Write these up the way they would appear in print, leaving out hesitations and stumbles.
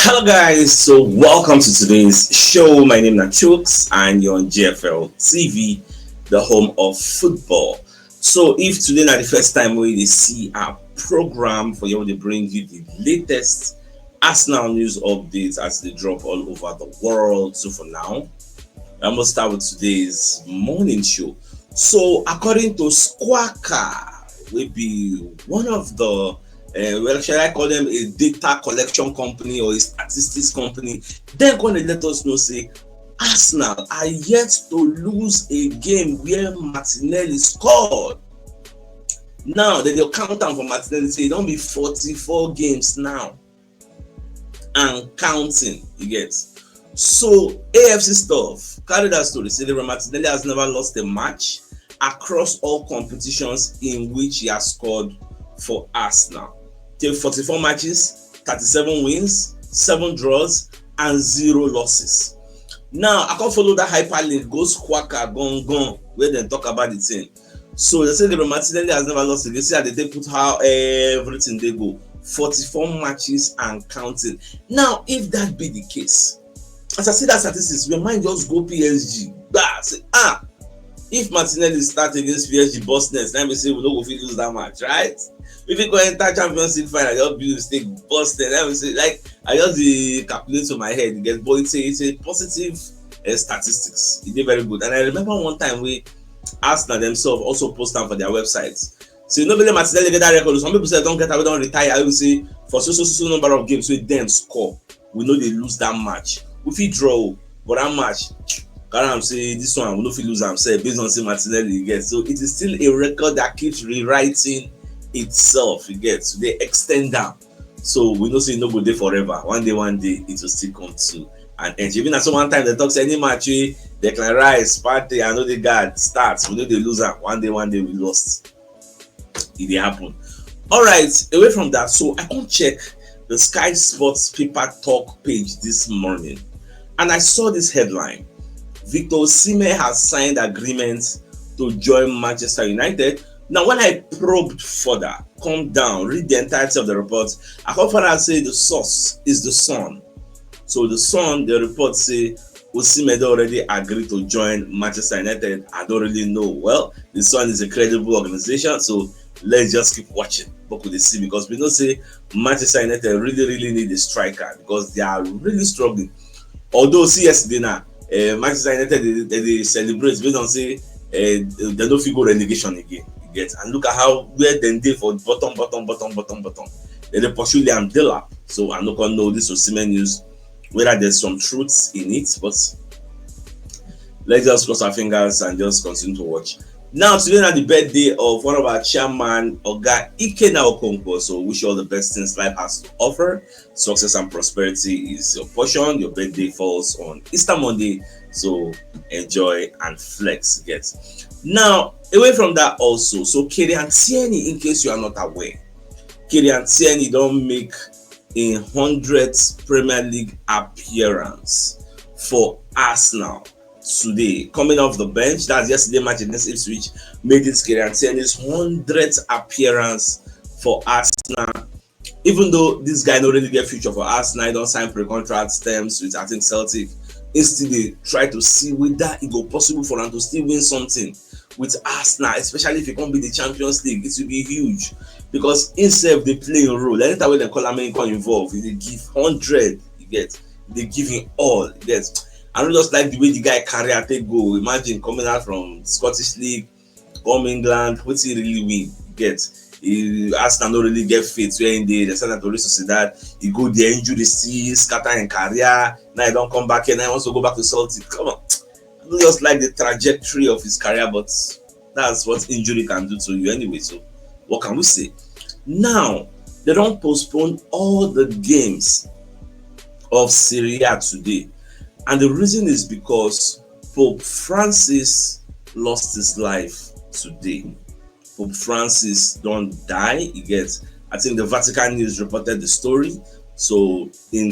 Hello guys, so welcome to today's show. My name is CHUKS and you're on GFL TV, the home of football. So if today is the first time we see our program for you to bring you the latest Arsenal news updates as they drop all over the world. So for now, I'm gonna start with today's morning show. So according to Squawka, will be one of the well, shall I call them a data collection company or a statistics company? They're going to let us know, say, Arsenal are yet to lose a game where Martinelli scored. Now, they'll count down for Martinelli, say, it don't be 44 games now and counting, you get. So, AFC stuff, carry that story. Say, Martinelli has never lost a match across all competitions in which he has scored for Arsenal. Take 44 matches, 37 wins, 7 draws, and 0 losses. Now, I can't follow that hyperlink, go Squawka, gone, where they talk about the thing. So they say the Martinelli has never lost it. They say that they put how everything they go. 44 matches and counting. Now, if that be the case, as I see that statistics, your mind just go PSG. Say, if Martinelli start against PSG boss next, let me say we don't go fit lose that match, right? If you go enter Champions League final, I just be mistake busted. Let me say, like I just calculate to my head, get but it's a positive statistics. It did very good. And I remember one time we Arsenal themselves also post them for their websites. So nobody Martinelli get that record. Some people say don't get away, don't retire. I will say for so number of games, so them score. We know they lose that match. If we draw, but that match. Karam say this one we no fit lose am say based on say Martinelli you get. So it is still a record that keeps rewriting itself, you get. So they extend down. So we know say no go there forever. One day it will still come to an end. Even at some one time they talk say any match they can rise, party, I know the guard starts. We know they lose am. One day we lost. It dey happen. Alright, away from that, so I come check the Sky Sports paper talk page this morning and I saw this headline. Victor Osimhen has signed agreement to join Manchester United. Now, when I probed further, come down, read the entirety of the report, I come further and say the source is the Sun. So the Sun, the report say Osimhen already agreed to join Manchester United. I don't really know. Well, the Sun is a credible organization, so let's just keep watching. What could they see? Because we know say Manchester United really need a striker because they are really struggling. Although see yesterday now. Manchester United they celebrate based on say they no fit go relegation again. You get, and look at how where dem dey for bottom. Then they pursue Liam Delap. So I'm not gonna know this Osimhen news whether there's some truths in it, but let's just cross our fingers and just continue to watch. Now today is the birthday of one of our chairman, Oga Ike Okonkwo. So wish you all the best things life has to offer. Success and prosperity is your portion. Your birthday falls on Easter Monday, so enjoy and flex. Get now away from that also. So Kieran Tierney, in case you are not aware, Kieran Tierney don't make a 100th Premier League appearance for Arsenal. Today, coming off the bench, that's yesterday match against Ipswich, made it Kieran Tierney's 100th appearance for Arsenal. Even though this guy don't really get future for Arsenal, he don't sign pre-contract terms with I think Celtic. Instead, they try to see whether it go possible for them to still win something with Arsenal, especially if it can't be the Champions League. It will be huge because instead they play a role. Anytime when they call America involved, they give 100. You get, they give him all. You get. I don't just like the way the guy carry and take go. Imagine coming out from Scottish League, come England, what's he really win? Get Arsenal don't really get fit where in the send to Sociedad. He go there, injury, see, scatter in career. Now he don't come back here. Now he wants to go back to Celtic. Come on, I don't just like the trajectory of his career, but that's what injury can do to you anyway. So what can we say? Now they don't postpone all the games of Serie A today. And the reason is because Pope Francis lost his life today. Pope Francis don't die. He gets, I think the Vatican News reported the story. So in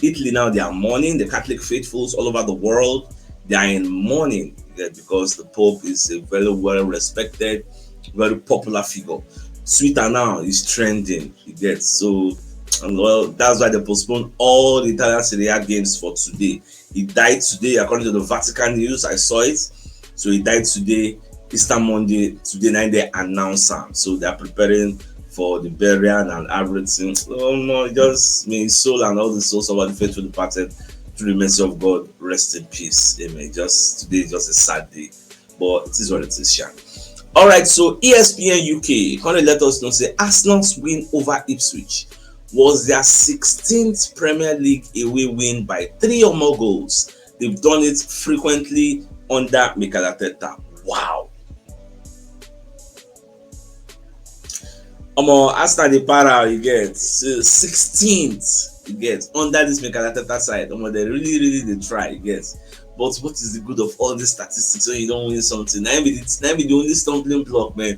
Italy now they are mourning. The Catholic faithfuls all over the world, they are in mourning because the Pope is a very well respected, very popular figure. Twitter now is trending. You get, so And well, that's why they postponed all the Italian Serie A games for today. He died today, according to the Vatican news. I saw it. So he died today, Easter Monday. Today night they announce him. So they are preparing for the burial and everything. Oh no, just may his soul and all the souls of the faithful departed through the mercy of God rest in peace. Amen. Just today is just a sad day, but it is what it is, Sha. All right, so ESPN UK kind of let us know say Arsenal's win over Ipswich was their 16th Premier League away win by 3 or more goals. They've done it frequently under Mikel Arteta. Wow. Arsenal the para you get 16th you get under this Mikel Arteta side. They really they try you get. But what is the good of all these statistics when you don't win something? Now be the only stumbling block, man.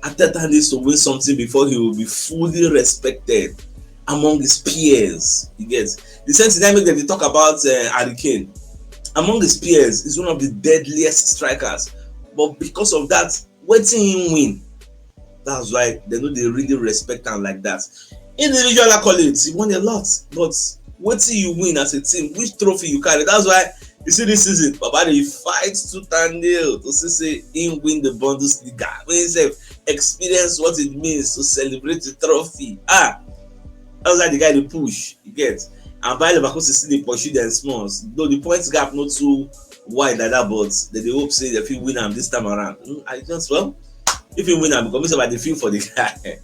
Arteta needs to win something before he will be fully respected among his peers. You get the same dynamic that they talk about Harry Kane. Among his peers, he's one of the deadliest strikers. But because of that, waiting him win. That's why they know they really respect him like that. Individual accolades, he won a lot. But waiting you win as a team, which trophy you carry. That's why you see this season, Baba he fights tooth and nail to say him win the Bundesliga. When he say experience what it means to celebrate the trophy. That's like the guy they push, you get. And by Leverkusen still they pursue them smalls. Though the points gap not too wide like that, but they hope say they feel win them this time around. I just if you win them, because about the feel for the guy.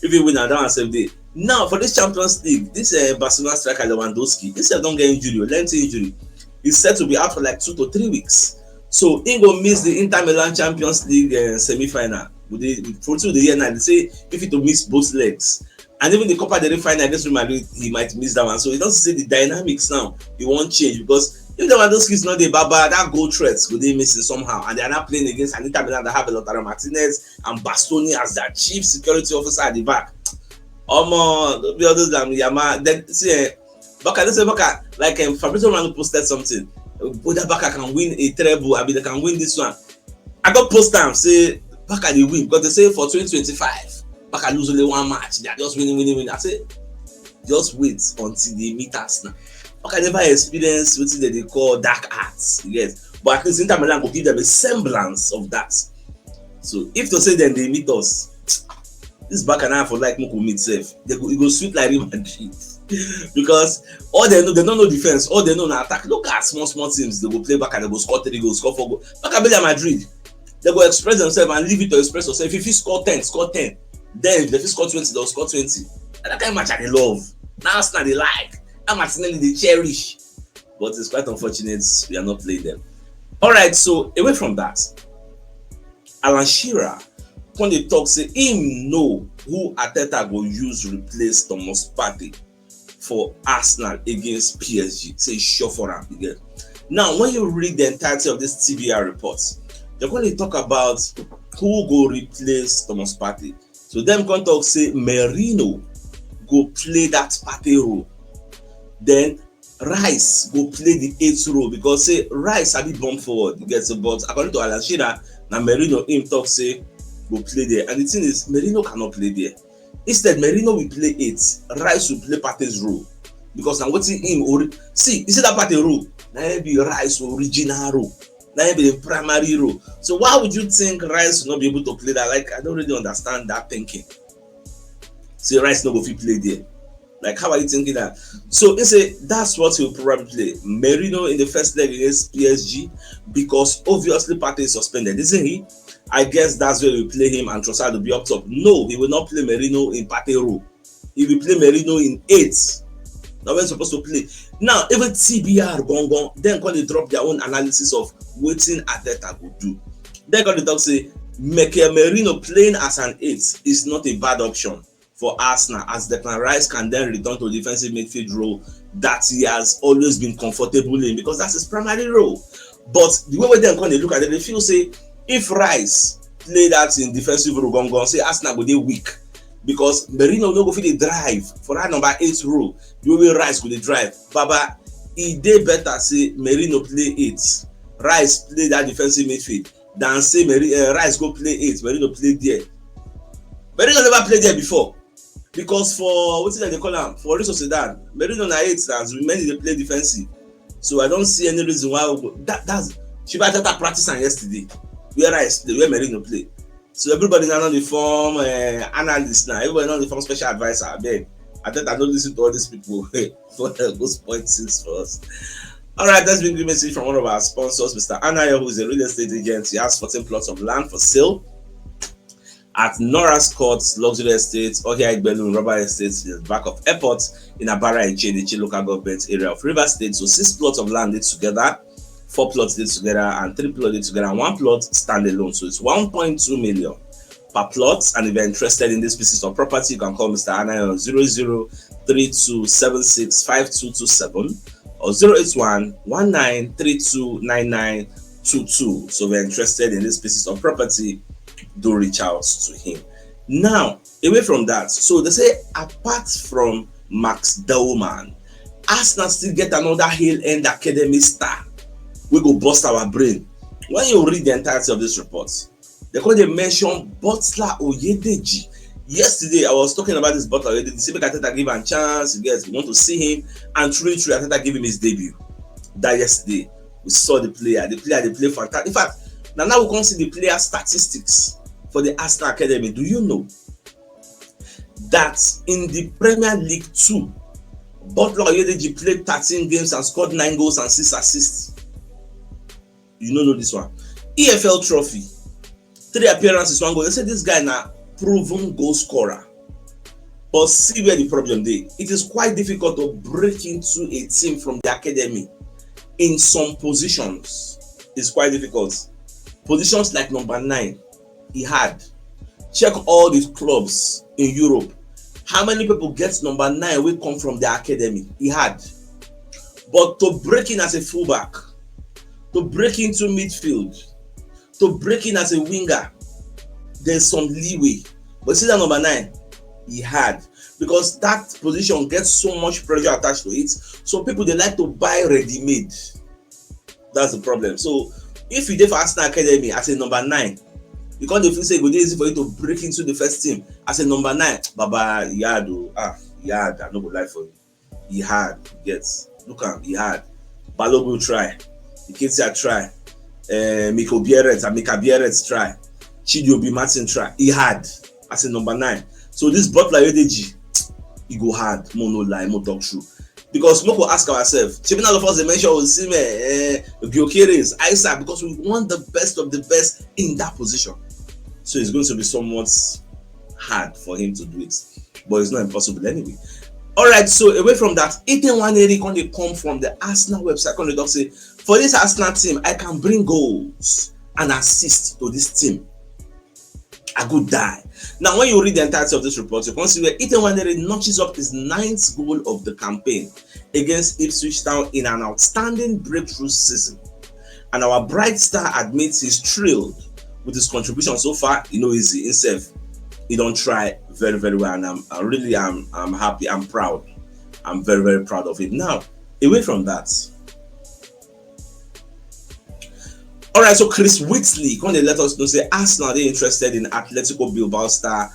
If you win them, that one save day. Now for this Champions League, this Barcelona striker Lewandowski, this don't get injury or lengthy injury. He's set to be out for like 2 to 3 weeks. So he go miss the Inter Milan Champions League semi-final. For the year now, they say if he to miss both legs. And even the Copa del Rey final against Real Madrid, he might miss that one. So he doesn't say the dynamics now. He won't change because if Lewandowski is not the Baba, that goal threat could they miss it somehow. And they are not playing against an Inter Milan that have a lot of Martinez and Bastoni as their chief security officer at the back. The others than Yama. Then see, Baka, like Fabrizio Romano posted something. Whether Baka can win a treble, I mean they can win this one. I got post time say Baka they win because they say for 2025. Baka lose only one match. They are just winning. I say, just wait until they meet us now. Baka never experience what they call dark arts. Yes, but at least Inter Milan will give them a semblance of that. So if to say then they meet us, this Baka now for like Moko meet safe. They go sweet like Real Madrid because all they know they don't know defense. All they know now attack. Look at small teams. They go play back and they go score 3 goals, score 4 goals. Baka be like Madrid. They go express themselves and leave it to express yourself. If you score 10, score 10. Then if they score 20, they'll score 20. And that kind of match I love. Now Arsenal they like. And Martinelli they cherish. But it's quite unfortunate we are not playing them. Alright, so away from that, Alan Shearer, when they talk, say him know who Arteta will use to replace Thomas Partey for Arsenal against PSG. Say sure for him again. Now, when you read the entirety of this TBR report, they're going to talk about who will replace Thomas Partey. So them can talk say Merino go play that Partey role. Then Rice go play the 8th role because say Rice a bit bomb forward. You get so, but according to Alan Shearer, now Merino him talk say go play there. And the thing is Merino cannot play there. Instead, Merino will play 8. Rice will play Partey's role. Because now what's him see, you see that Partey role? Now be Rice original role. Now be the primary role. So why would you think Rice will not be able to play that? Like I don't really understand that thinking. See, Rice not go fit play there. Like how are you thinking that? So they say that's what he'll probably play. Merino in the first leg against PSG because obviously Partey is suspended, isn't he? I guess that's where we play him and Trossard will be up top. No, he will not play Merino in Partey role. He will play Merino in 8. Now we're supposed to play. Now, even TBR gone, then when they drop their own analysis of what Arteta would do. Then when they talk say Mikel Merino playing as an 8 is not a bad option for Arsenal, as Declan Rice can then return to defensive midfield role that he has always been comfortable in because that's his primary role. But the way they when they look at it, they feel say if Rice play that in defensive role, say Arsenal will be weak. Because Merino no go fit the drive for that number 8 role. The way Rice go the drive. Baba, he dey better say Merino play 8. Rice play that defensive midfield than say Rice go play 8. Merino play there. Merino never played there before. Because for what they call am for Real Sociedad, Merino na 8 now, many dey play defensive. So I don't see any reason why that's Arteta practice am yesterday where where Merino play. So everybody now dey form analyst now, everybody now dey form special advisor. Abeg, Arteta no listen to all these people for those point things for us. Alright, let's bring the message from one of our sponsors, Mr. Anayo, who is a real estate agent. He has 14 plots of land for sale at Nora's Court Luxury Estate, Ohia Igbelun Rubber Estate, in the back of airport in Abara Iche local government area of River State. So 6 plots of land together, 4 plots together, and 3 plots together, and 1 plot standalone. So it's 1.2 million per plot. And if you're interested in this piece of property, you can call Mr. Anayo on 0032765227 or 08119329922. So if you're interested in this piece of property, do reach out to him. Now, away from that, so they say apart from Max Dellman, Arsenal still get another Hill-End Academy star. We go bust our brain. When you read the entirety of this report, they mention Butler Oyedeji. Yesterday, I was talking about this Butler Oyedeji. See, Arteta give him a chance. You guys want to see him, and truly, Arteta gave him his debut. That yesterday, we saw the player. They play fantastic. In fact, now we can see the player statistics for the Arsenal Academy. Do you know that in the Premier League 2, Butler Oyedeji played 13 games and scored 9 goals and 6 assists? You don't know this one. EFL trophy, 3 appearances, 1 goal. They say this guy now proven goal scorer. But see where the problem is. It is quite difficult to break into a team from the academy in some positions. It's quite difficult. Positions like number 9, he had. Check all these clubs in Europe. How many people get number 9 will come from the academy? He had. But to break in as a fullback, to break into midfield, to break in as a winger, there's some leeway. But see that number 9, he had. Because that position gets so much pressure attached to it. So people, they like to buy ready-made. That's the problem. So if you did for Arsenal Academy as a number 9, because they feel say it would be easy for you to break into the first team as a number 9, Baba, he had, I no go lie for you. He had, look at him, he had. Balogun try, Iketia try, Mika Bieret try, Chidiobi Martin try. He had as a number 9. So this Butler Oyedeji, he go hard, no lie, no talk true. Because we could ask ourselves, all of us they mention Osimhen, Gyökeres, Isaac, because we want the best of the best in that position. So it's going to be somewhat hard for him to do it, but it's not impossible anyway. All right, so away from that, Nwaneri can come from the Arsenal website. Can the say, for this Arsenal team, I can bring goals and assist to this team. I could die. Now, when you read the entirety of this report, you can see where Nwaneri notches up his 9th goal of the campaign against Ipswich Town in an outstanding breakthrough season. And our bright star admits he's thrilled with his contribution so far. Easy himself. He don't try very, very well, and I'm happy. I'm proud. I'm very, very proud of him. Now, away from that. All right, so Chris Whitley, can they let us know, say Arsenal, they're interested in Atletico Bilbao star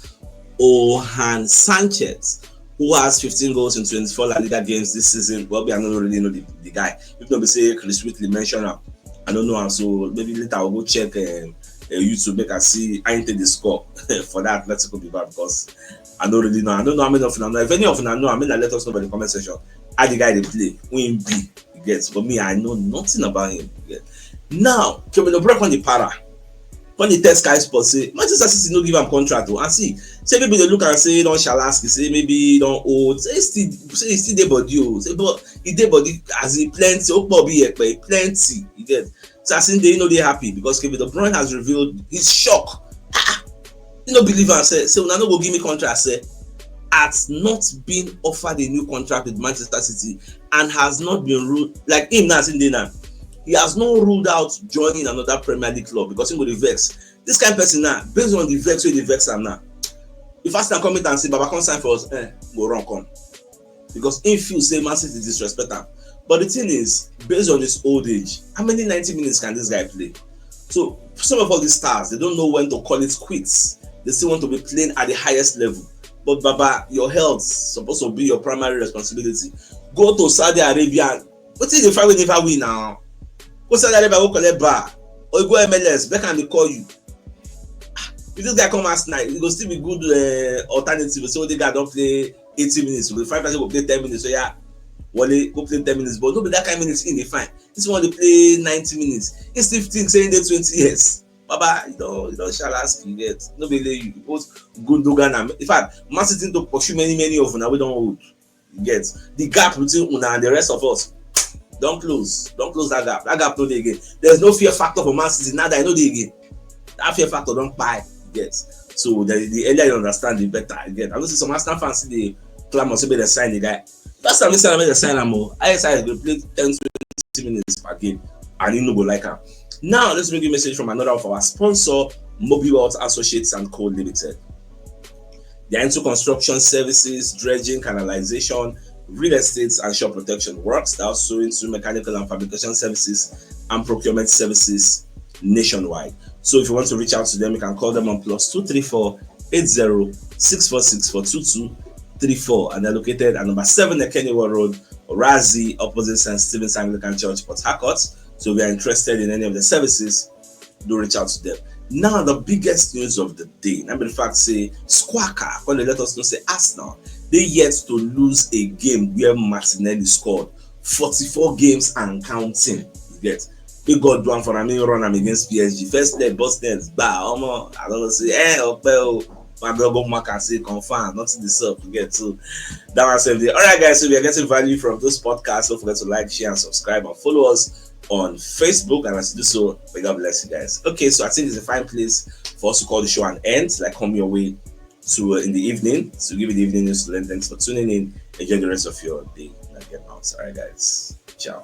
Ohan Sanchez, who has 15 goals in 24 La Liga games this season. Well, I don't really know the guy. If not, say Chris Whitley mention him. I don't know him, so maybe later I'll go check YouTube, make I see I ain't the score for that Atletico Bilbao, because I don't really know. I don't know how many of them know. If any of them know, I mean, let us know in the comment section. How the guy they play, who him be, you get. For me, I know nothing about him. You get. Now, can we break on the para? When the test Sky Sports say Manchester City no give him contract, and see maybe they look and say don't Shalaski, say maybe don't old, say still dey body, say but he dey body as he plenty, plenty, you get. So I think they know they're happy because Kevin De Bruyne has revealed his shock. You no believe and say una no go give me contract, say has not been offered a new contract with Manchester City and has not been ruled like him now in there. He has not ruled out joining another Premier League club because he go the vex. This kind of person now, based on the vex where the vex am now. If Arsenal come in and say, Baba, come sign for us, go wrong, come. Because if you say Man City disrespect him. But the thing is, based on his old age, how many 90 minutes can this guy play? So some of all these stars, they don't know when to call it quits. They still want to be playing at the highest level. But Baba, your health supposed to be your primary responsibility. Go to Saudi Arabia. What is the fight we never win now? Go Saudi Arabia, go collect bar. Or you go MLS, Beckham dey call you. If this guy come last night, it go still be good alternative. So the guy don't play 80 minutes. So the 5 go play 10 minutes. So yeah, Wale go play 10 minutes. But no be that kind of minutes in the fine. This one they play 90 minutes. He still think saying they 20 years. Baba, you don't shall ask you get. No be lay you. Both Gundogan and in fact, Man City to pursue many of una we don't hold. You get the gap between una and the rest of us. Don't close that gap. That gap no dey again. There's no fear factor for Man City now that I know dey again. That fear factor don't buy. Yes. So the earlier you understand, the better. Again, I don't see some Arsenal fans see the clamor say they sign the guy. Last time they sign him, ISI will play 10-20 minutes per game, and you no go like him. Now let's bring you a message from another of our sponsor, Mobile World Associates and Co Limited. They are into construction services, dredging, canalization, real estate, and shore protection works. They're also into mechanical and fabrication services and procurement services nationwide. So if you want to reach out to them, you can call them on +234 80 6464 2234, and they're located at number 7 Ekeniwa Road, Orazi, opposite St. Stephen's Anglican Church, Port Harcourt. So if you're interested in any of the services, do reach out to them. Now the biggest news of the day, in fact, say Squawka, when they let us know, say Arsenal, they yet to lose a game where Martinelli scored 44 games and counting. You get. We got one for a run against PSG. First leg, Boston, I don't know, say, my brother Mark can say confirm, not to deserve to get to that one. Same day. All right, guys, so we are getting value from this podcast. Don't forget to like, share, and subscribe, and follow us on Facebook. And as you do so, may God bless you guys. Okay, so I think it's a fine place for us to call the show an end. Like, come your way to in the evening to give you the evening news to learn. Thanks for tuning in. Enjoy the rest of your day. And get out. All right, guys. Ciao.